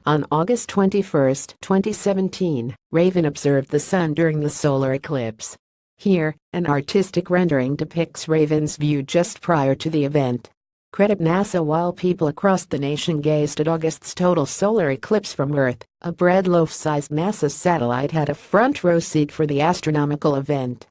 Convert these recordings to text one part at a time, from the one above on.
On August 21, 2017, RAVAN observed the sun during the solar eclipse. Here, an artistic rendering depicts RAVAN's view just prior to the event. Credit NASA. While people across the nation gazed at August's total solar eclipse from Earth, a bread loaf-sized NASA satellite had a front-row seat for the astronomical event.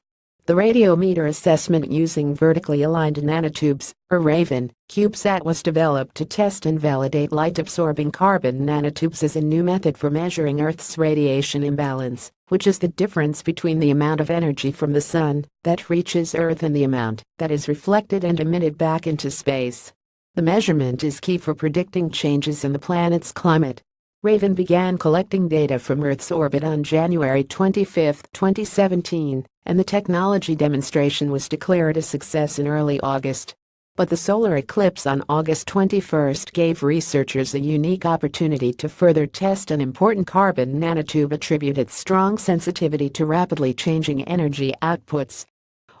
The radiometer assessment using vertically aligned nanotubes, or RAVAN, CubeSat was developed to test and validate light-absorbing carbon nanotubes as a new method for measuring Earth's radiation imbalance, which is the difference between the amount of energy from the sun that reaches Earth and the amount that is reflected and emitted back into space. The measurement is key for predicting changes in the planet's climate. RAVAN began collecting data from Earth's orbit on January 25, 2017, and the technology demonstration was declared a success in early August. But the solar eclipse on August 21 gave researchers a unique opportunity to further test an important carbon nanotube attributed strong sensitivity to rapidly changing energy outputs.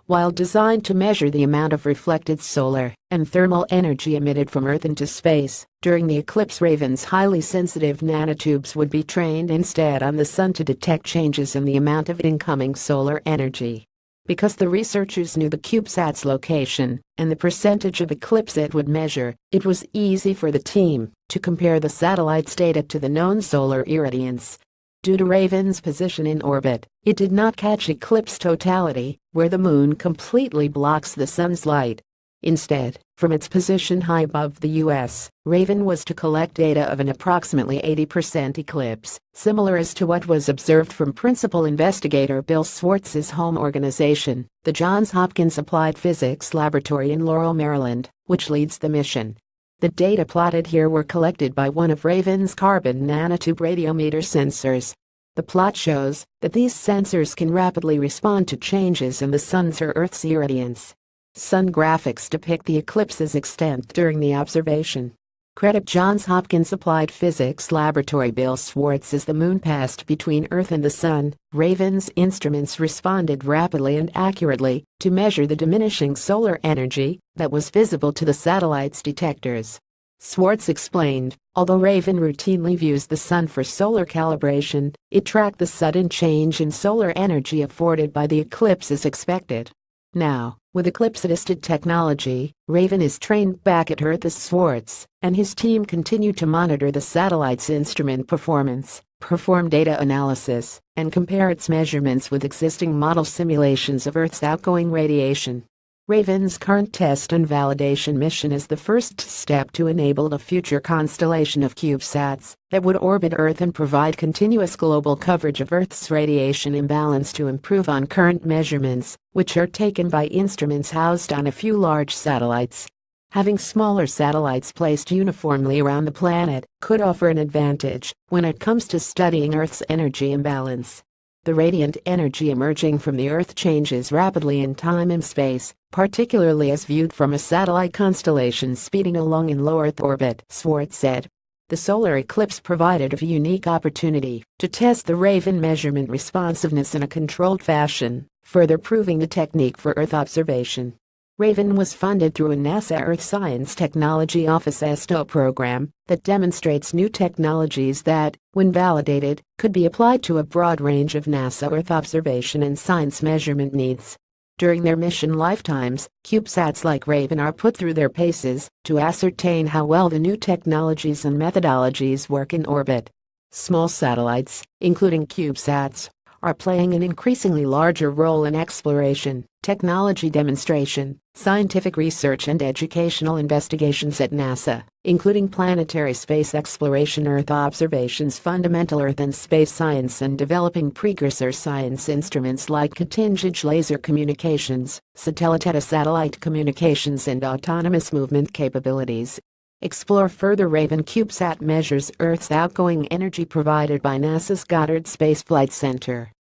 While designed to measure the amount of reflected solar and thermal energy emitted from Earth into space, during the eclipse RAVAN's highly sensitive nanotubes would be trained instead on the sun to detect changes in the amount of incoming solar energy. Because the researchers knew the CubeSat's location and the percentage of eclipse it would measure, it was easy for the team to compare the satellite's data to the known solar irradiance. Due to RAVAN's position in orbit, it did not catch eclipse totality, where the moon completely blocks the sun's light. Instead, from its position high above the U.S., RAVAN was to collect data of an approximately 80% eclipse, similar as to what was observed from principal investigator Bill Swartz's home organization, the Johns Hopkins Applied Physics Laboratory in Laurel, Maryland, which leads the mission. The data plotted here were collected by one of RAVAN's carbon nanotube radiometer sensors. The plot shows that these sensors can rapidly respond to changes in the sun's or Earth's irradiance. Sun graphics depict the eclipse's extent during the observation. Credit Johns Hopkins Applied Physics Laboratory. Bill Swartz. As the moon passed between Earth and the sun, RAVAN's instruments responded rapidly and accurately to measure the diminishing solar energy that was visible to the satellite's detectors. Swartz explained, although RAVAN routinely views the sun for solar calibration, it tracked the sudden change in solar energy afforded by the eclipse as expected. Now, with eclipse-assisted technology, RAVAN is trained back at Earth as Swartz and his team continue to monitor the satellite's instrument performance, perform data analysis, and compare its measurements with existing model simulations of Earth's outgoing radiation. RAVAN's current test and validation mission is the first step to enable a future constellation of CubeSats that would orbit Earth and provide continuous global coverage of Earth's radiation imbalance to improve on current measurements, which are taken by instruments housed on a few large satellites. Having smaller satellites placed uniformly around the planet could offer an advantage when it comes to studying Earth's energy imbalance. The radiant energy emerging from the Earth changes rapidly in time and space, particularly as viewed from a satellite constellation speeding along in low Earth orbit, Swartz said. The solar eclipse provided a unique opportunity to test the RAVAN measurement responsiveness in a controlled fashion, further proving the technique for Earth observation. RAVAN was funded through a NASA Earth Science Technology Office ESTO program that demonstrates new technologies that, when validated, could be applied to a broad range of NASA Earth observation and science measurement needs. During their mission lifetimes, CubeSats like RAVAN are put through their paces to ascertain how well the new technologies and methodologies work in orbit. Small satellites, including CubeSats, are playing an increasingly larger role in exploration, technology demonstration, scientific research and educational investigations at NASA, including planetary space exploration, Earth observations, fundamental Earth and space science, and developing precursor science instruments like cutting-edge laser communications, satellite-to-satellite communications, and autonomous movement capabilities. Explore further. RAVAN CubeSat measures Earth's outgoing energy provided by NASA's Goddard Space Flight Center.